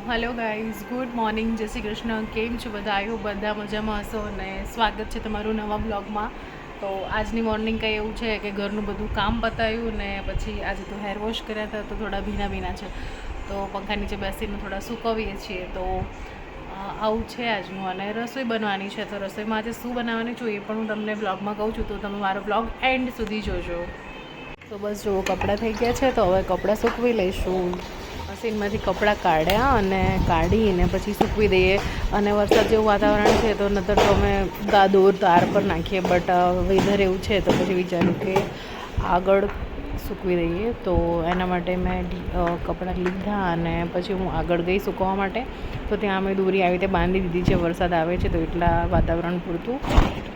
Hello guys, good morning, જય શ્રી કૃષ્ણ. કેમ છો બધા? આવ્યું બધા મજામાં હશો અને સ્વાગત છે તમારું નવા બ્લોગમાં. તો આજની મોર્નિંગ કંઈ એવું છે કે ઘરનું બધું કામ પતાવ્યું ને પછી આજે તો હેર વોશ કર્યા હતા તો થોડા ભીના ભીના છે, તો પંખા નીચે બેસીને થોડા સૂકવીએ છીએ. તો આવું છે આજનું. અને રસોઈ બનવાની છે, તો રસોઈમાં આજે શું બનાવવાની છું એ પણ હું તમને બ્લોગમાં કહું છું, તો તમે મારો બ્લોગ એન્ડ સુધી જોજો. તો બસ જુઓ, કપડાં થઈ ગયા છે, તો હવે કપડાં સૂકવી લઈશું. મશીનમાંથી કપડાં કાઢ્યા અને કાઢીને પછી સૂકવી દઈએ. અને વરસાદ જેવું વાતાવરણ છે તો નહીંતર તો અમે દોર તાર પર નાખીએ, બટ વેધર એવું છે તો પછી વિચાર્યું કે આગળ સૂકવી દઈએ. તો એના માટે મેં કપડાં લીધા અને પછી હું આગળ ગઈ સૂકવવા માટે. તો ત્યાં અમે દોરી આવી રીતે બાંધી દીધી છે, વરસાદ આવે છે તો એટલા વાતાવરણ પૂરતું.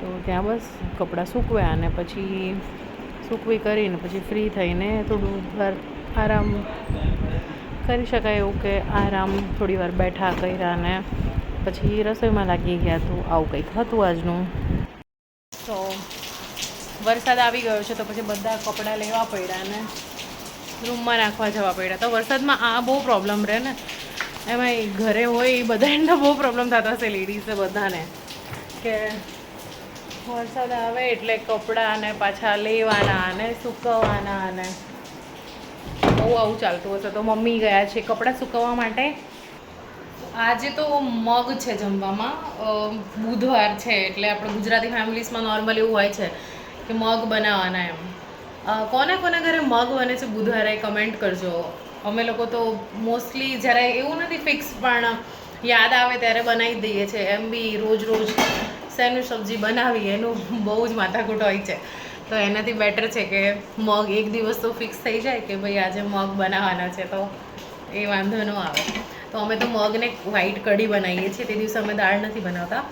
તો ત્યાં બસ કપડાં સૂકવ્યા અને પછી સૂકવી કરીને પછી ફ્રી થઈને થોડું વાર આરામ કરી શકાય એવું કે આરામ થોડી વાર બેઠા કર્યા અને પછી રસોઈમાં લાગી ગયા. તો આવું કંઈક હતું આજનું. તો વરસાદ આવી ગયો છે તો પછી બધા કપડાં લેવા પડ્યા અને રૂમમાં નાખવા જવા પડ્યા. તો વરસાદમાં આ બહુ પ્રોબ્લેમ રહે ને, એમાં ઘરે હોય એ બધાને બહુ પ્રોબ્લેમ થતા હશે લેડીઝને બધાને, કે વરસાદ આવે એટલે કપડાં અને પાછા લેવાના અને સૂકવવાના અને બહુ આવું ચાલતું હશે. તો મમ્મી ગયા છે કપડાં સૂકવવા માટે. આજે તો મગ છે જમવામાં. બુધવાર છે એટલે આપણે ગુજરાતી ફેમિલીઝમાં નોર્મલ એવું હોય છે કે મગ બનાવવાના એમ. કોને કોને ઘરે મગ બને છે બુધવારે કમેન્ટ કરજો. અમે લોકો તો મોસ્ટલી જ્યારે એવું નથી ફિક્સ, પણ યાદ આવે ત્યારે બનાવી દઈએ છીએ. એમ બી રોજ રોજ શેનું સબ્જી બનાવી એનું બહુ જ માથાકૂટ હોય છે. તો એનાથી બેટર છે કે મગ એક દિવસ તો ફિક્સ થઈ જાય કે ભાઈ આજે મગ બનાવવાના છે, તો એ વાંધો ન આવે. તો અમે તો મગને વ્હાઈટ કઢી બનાવીએ છીએ. તે દિવસે અમે દાળ નથી બનાવતા.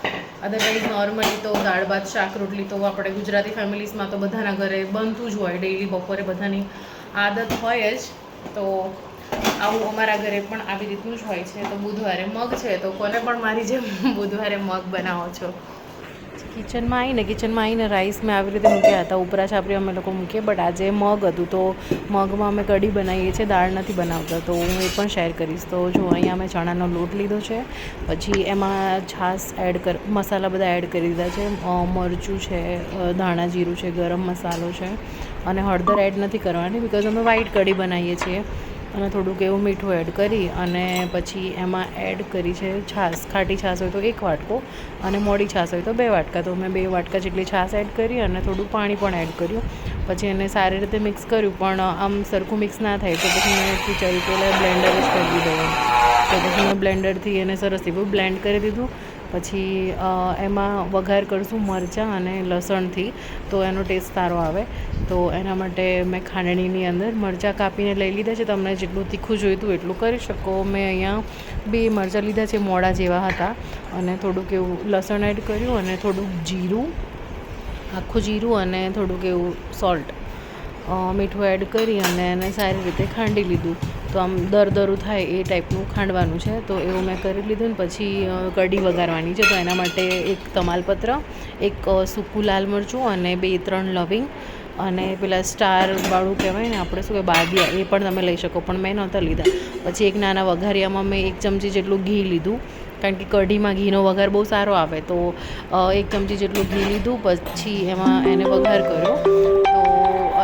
અદરવાઇઝ નોર્મલી તો દાળ ભાત શાક રોટલી તો આપણે ગુજરાતી ફેમિલીઝમાં તો બધાના ઘરે બનતું જ હોય. ડેઈલી બપોરે બધાની આદત હોય જ. તો આવું અમારા ઘરે પણ આવી રીતનું જ હોય છે. તો બુધવારે મગ છે, તો કોને પણ મારી જેમ બુધવારે મગ બનાવો છો. કિચનમાં આવીને રાઈસ મેં આવી રીતે મૂક્યા હતા, ઉપરા છાપરી અમે લોકો મૂકીએ. બટ આજે મગ હતું તો મગમાં અમે કઢી બનાવીએ છીએ, દાળ નથી બનાવતા. તો હું એ પણ શેર કરીશ. તો જો અહીંયા અમે ચણાનો લોટ લીધો છે, પછી એમાં છાશ મસાલા બધા એડ કરી દીધા છે. મરચું છે, ધાણા જીરું છે, ગરમ મસાલો છે અને હળદર એડ નથી કરવાની બિકોઝ અમે વ્હાઈટ કઢી બનાવીએ છીએ. અને થોડુંક એવું મીઠું એડ કરી અને પછી એમાં એડ કરી છે છાશ. ખાટી છાશ હોય તો 1 વાટકો અને મોડી છાશ હોય તો 2 વાટકા. તો મેં 2 વાટકા જેટલી છાશ એડ કરી અને થોડું પાણી પણ એડ કર્યું. પછી એને સારી રીતે મિક્સ કર્યું, પણ આમ સરખું મિક્સ ના થાય તો પછી મેં વિચાર્યું કે બ્લેન્ડર જ કરી દઉં. તો પછી મેં બ્લેન્ડરથી એને સરસથી બ્લેન્ડ કરી દીધું. પછી એમાં વઘાર કરીશું મરચાં અને લસણથી, તો એનો ટેસ્ટ સારો આવે. તો એના માટે મેં ખાંડણીની અંદર મરચાં કાપીને લઈ લીધા છે. તમને જેટલું તીખું જોઈતું એટલું કરી શકો. મેં અહીંયા 2 મરચાં લીધા છે, મોડા જેવા હતા. અને થોડુંક એવું લસણ એડ કર્યું અને થોડુંક જીરું, આખું જીરું અને થોડુંક એવું સોલ્ટ, મીઠું એડ કરી અને એને સારી રીતે ખાંડી લીધું. તો આમ દરદરું થાય એ ટાઈપનું ખાંડવાનું છે. તો એવું મેં કરી લીધું ને પછી કઢી વઘારવાની છે. તો એના માટે 1 તમાલપત્ર, 1 સૂકું લાલ મરચું અને 2-3 લવિંગ અને પેલા સ્ટારવાળું કહેવાય ને આપણે શું કહેવાય બાદિયા, એ પણ તમે લઈ શકો, પણ મેં નહોતા લીધા. પછી એક નાના વઘારિયામાં મેં 1 ચમચી જેટલું ઘી લીધું, કારણ કે કઢીમાં ઘીનો વઘાર બહુ સારો આવે. તો 1 ચમચી જેટલું ઘી લીધું, પછી એમાં એને વઘાર કર્યો. તો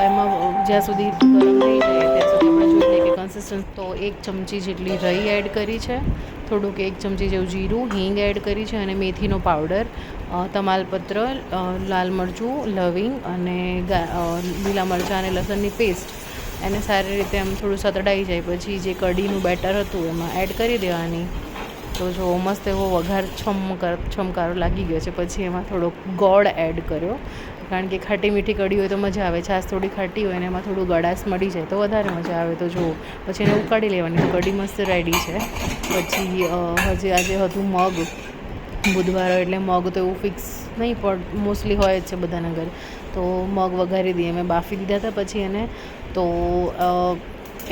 એમાં જ્યાં સુધી ગરમ થઈ જાય ત્યાં સુધી આપણે જોઈ લઈએ કે કન્સિસ્ટન્સ. તો 1 ચમચી જેટલી રાઈ એડ કરી છે, થોડુંક 1 ચમચી જેવું જીરું, હિંગ એડ કરી છે અને મેથીનો પાવડર, તમાલપત્ર, લાલ મરચું, લવિંગ અને લીલા મરચાં અને લસણની પેસ્ટ. એને સારી રીતે આમ થોડું સતડાઈ જાય પછી જે કઢીનું બેટર હતું એમાં એડ કરી દેવાની. તો જો મસ્ત એવો વઘાર છમકારો લાગી ગયો છે. પછી એમાં થોડોક ગોળ એડ કર્યો, કારણ કે ખાટી મીઠી કઢી હોય તો મજા આવે. છાશ થોડી ખાટી હોય ને એમાં થોડું ગળાશ મળી જાય તો વધારે મજા આવે. તો જો પછી એને ઉકાળી લેવાની. તો કઢી મસ્ત રેડી છે. પછી આજે હતું મગ. બુધવાર હોય એટલે મગ તો એવું ફિક્સ નહીં, પણ મોસ્ટલી હોય જ છે બધાના ઘરે. તો મગ વઘારી દઈએ. મેં બાફી દીધા હતા. પછી એને તો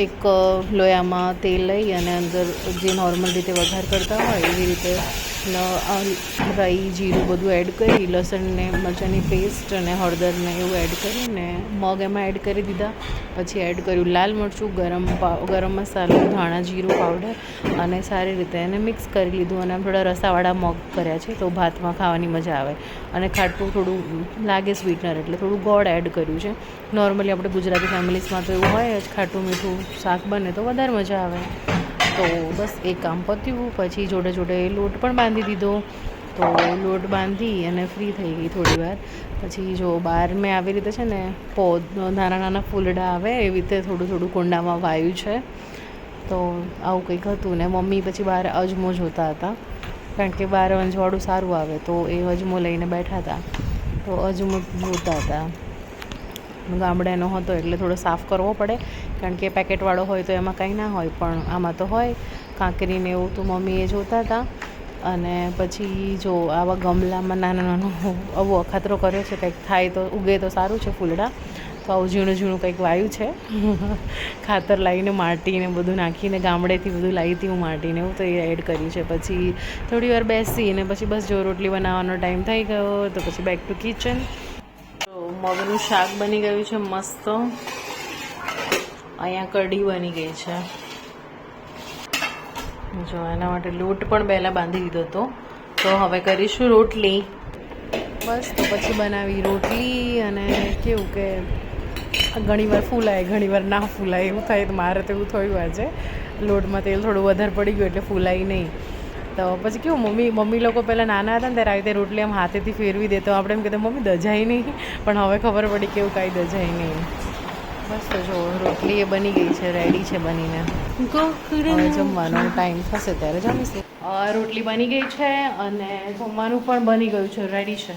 એક લોયામાં તેલ લઈ અને અંદર જે નોર્મલ રીતે વઘાર કરતા હોય એવી રીતે રાઈ જીરું બધું એડ કરી, લસણ ને મરચાંની પેસ્ટ અને હળદર ને એવું એડ કરીને મગ એમાં એડ કરી દીધા. પછી એડ કર્યું લાલ મરચું, ગરમ મસાલો, ધાણા જીરું પાવડર અને સારી રીતે એને મિક્સ કરી લીધું. અને આમ થોડા રસાવાળા મગ કર્યા છે તો ભાતમાં ખાવાની મજા આવે. અને ખાટું થોડું લાગે સ્વીટનર એટલે થોડું ગોળ એડ કર્યું છે. નોર્મલી આપણે ગુજરાતી ફેમિલીઝમાં તો એવું હોય જ, ખાટું મીઠું શાક બને તો વધારે મજા આવે. તો બસ એ કામ પત્યું. પછી જોડે જોડે લોટ પણ બાંધી દીધો. તો લોટ બાંધી અને ફ્રી થઈ ગઈ થોડી વાર. પછી જો બહાર મેં આવી રીતે છે ને નાના નાના ફૂલડા આવે એવી રીતે થોડું થોડું કુંડામાં વાવ્યું છે. તો આવું કંઈક હતું. ને મમ્મી પછી બહાર અજમો જોતા હતા, કારણ કે બહાર અંજવાળું સારું આવે તો એ અજમો લઈને બેઠા હતા. તો અજમો જોતા હતા. ગામડાનો હતો એટલે થોડો સાફ કરવો પડે, કારણ કે પેકેટવાળો હોય તો એમાં કંઈ ના હોય, પણ આમાં તો હોય કાંકરીને એવું. તો મમ્મી એ જોતા હતા. અને પછી જો આવા ગમલામાં નાનો નાનો આવો અખાતરો કર્યો છે, કંઈક થાય તો ઉગે તો સારું છે ફૂલડા. તો આવું ઝીણું ઝીણું કંઈક વાયું છે. ખાતર લાવીને માટીને બધું નાખીને ગામડેથી બધું લાવી હતી હું માટીને એવું, તો એ એડ કર્યું છે. પછી થોડી વાર બેસીને પછી બસ જો રોટલી બનાવવાનો ટાઈમ થઈ ગયો તો પછી બેક ટુ કિચન. તો મગનું શાક બની ગયું છે મસ્ત. અહીંયા કઢી બની ગઈ છે. જો એના માટે લોટ પણ પહેલાં બાંધી દીધો હતો. તો હવે કરીશું રોટલી. બસ તો પછી બનાવી રોટલી. અને કેવું કે ઘણીવાર ફૂલાય ઘણીવાર ના ફૂલાય એવું થાય. તો મારે તો એવું થયું આજે. લોટમાં તેલ થોડું વધારે પડી ગયું એટલે ફૂલાય નહીં. તો પછી કેવું મમ્મી લોકો પહેલાં નાના હતા ને ત્યારે આવી રીતે રોટલી આમ હાથેથી ફેરવી દે તો આપણે એમ કહેતા મમ્મી દજાય નહીં, પણ હવે ખબર પડી કે એવું કાંઈ દજાય નહીં. બસ તો જો રોટલી એ બની ગઈ છે, રેડી છે બનીને. હવે જમવાનો ટાઈમ થશે ત્યારે જમીશું. રોટલી બની ગઈ છે અને જમવાનું પણ બની ગયું છે, રેડી છે.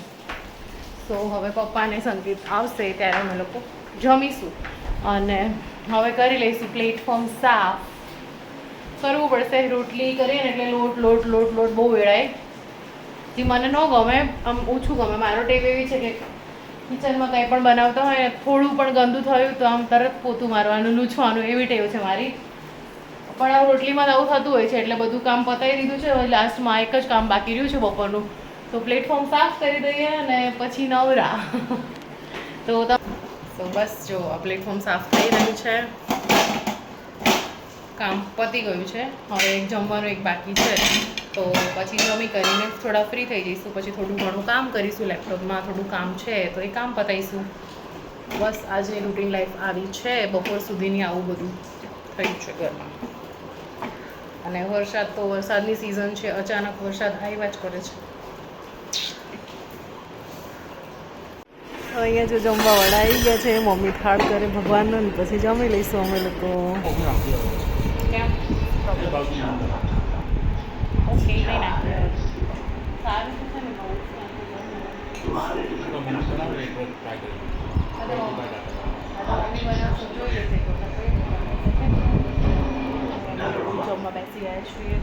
તો હવે પપ્પાને સંગીત આવશે ત્યારે અમે લોકો જમીશું. અને હવે કરી લઈશું પ્લેટફોર્મ સાફ. કરવું પડશે, રોટલી કરીએ ને એટલે લોટ લોટ લોટ લોટ બહુ વેળાય. જે મને ન ગમે, આમ ઓછું ગમે. મારો ટેવ એવી છે કે કિચનમાં કંઈ પણ બનાવતા હોય ને થોડું પણ ગંદુ થયું તો આમ તરત પોતું મારવાનું, લૂછવાનું એવી ટેવ છે મારી. પણ આ રોટલીમાં આવું થતું હોય છે એટલે બધું કામ પતાવી દીધું છે. હવે લાસ્ટમાં એક જ કામ બાકી રહ્યું છે બપોરનું. તો પ્લેટફોર્મ સાફ કરી દઈએ અને પછી નવરા. તો બસ જો આ પ્લેટફોર્મ સાફ થઈ રહ્યું છે, કામ પતી ગયું છે. હવે એક જમવાનું એક બાકી છે. તો પછી જમી કરીને થોડા ફ્રી થઈ જઈશું. પછી થોડું ઘણું કામ કરીશું, લેપટોપમાં થોડું કામ છે તો એ કામ પતાવીશું. બસ આજે રૂટીન લાઈફ આવી છે. બપોર સુધીની આવું બધું થયું છે ઘરમાં. અને વરસાદ તો વરસાદની સિઝન છે, અચાનક વરસાદ આવ્યા જ કરે છે. અહીંયા જો જમવા વાળા આવી ગયા છે. મમ્મી થાળ કરે ભગવાનનો ને પછી જમી લઈશું અમે લોકો. ઓકે જમવા બેસી ગયા છીએ.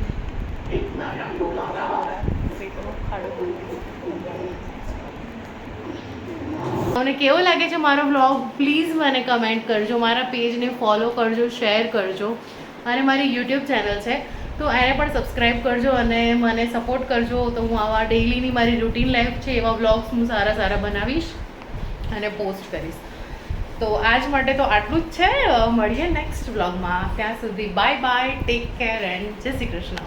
તમને કેવો લાગે છે મારો વ્લોગ? પ્લીઝ મને કમેન્ટ કરજો. મારા પેજને ફોલો કરજો, શેર કરજો. અને મારી યુટ્યુબ ચેનલ છે તો એને પણ સબસ્ક્રાઈબ કરજો અને મને સપોર્ટ કરજો. તો હું આવા ડેઈલીની મારી રૂટીન લાઈફ છે એવા વ્લોગ્સ હું સારા સારા બનાવીશ અને પોસ્ટ કરીશ. તો આજ માટે તો આટલું જ છે. મળીએ નેક્સ્ટ વ્લોગમાં. ત્યાં સુધી bye bye, take care and જય શ્રી કૃષ્ણ.